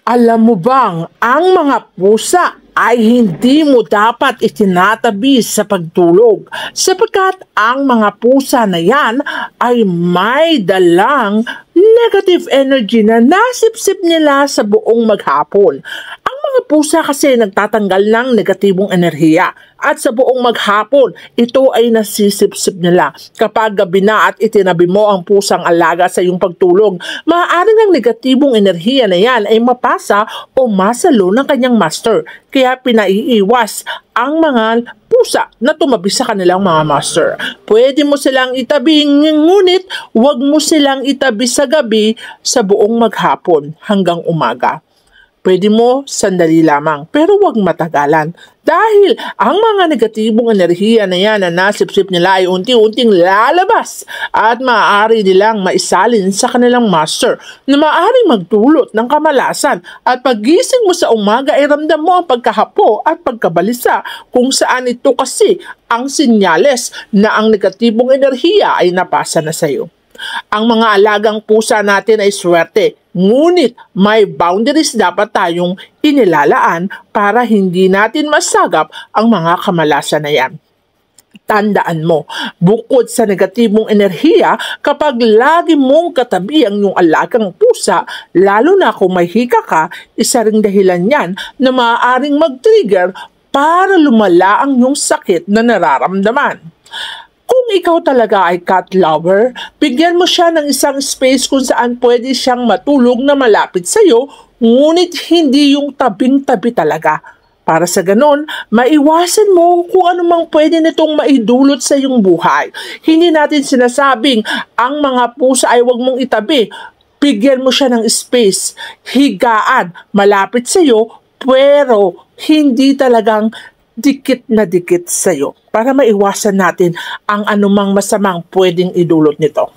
Alam mo bang ang mga pusa ay hindi mo dapat itinatabi sa pagtulog sapagkat ang mga pusa na yan ay may dalang negative energy na nasipsip nila sa buong maghapon. Ang mga pusa kasi nagtatanggal ng negatibong enerhiya at sa buong maghapon, ito ay nasisipsip nila. Kapag gabi na at itinabi mo ang pusang alaga sa iyong pagtulog, maaaring ang negatibong enerhiya na yan ay mapasa o masalo ng kanyang master. Kaya pinaiiwas ang mga pusa na tumabi sa kanilang mga master. Pwede mo silang itabi, ngunit huwag mo silang itabi sa gabi sa buong maghapon hanggang umaga. Pwede mo sandali lamang, pero huwag matagalan. Dahil ang mga negatibong enerhiya na yan na nasipsip nila ay unti-unting lalabas at maaari nilang maisalin sa kanilang master na maaaring magdulot ng kamalasan at pagising mo sa umaga ay ramdam mo ang pagkahapo at pagkabalisa kung saan ito kasi ang sinyales na ang negatibong enerhiya ay napasa na sa iyo. Ang mga alagang pusa natin ay swerte, ngunit may boundaries dapat tayong inilalaan para hindi natin masagap ang mga kamalasan na yan. Tandaan mo, bukod sa negatibong enerhiya, kapag lagi mong katabi ang iyong alagang pusa, lalo na kung may hika ka, isa ring dahilan yan na maaaring mag-trigger para lumala ang iyong sakit na nararamdaman. Kung ikaw talaga ay cat lover, bigyan mo siya ng isang space kung saan pwede siyang matulog na malapit sa iyo, ngunit hindi yung tabing-tabi talaga. Para sa ganon, maiwasan mo kung anumang pwede nitong maidulot sa iyong buhay. Hindi natin sinasabing ang mga pusa ay huwag mong itabi. Bigyan mo siya ng space, higaan, malapit sa iyo, pero hindi talagang dikit na dikit sa'yo para maiwasan natin ang anumang masamang pwedeng idulot nito.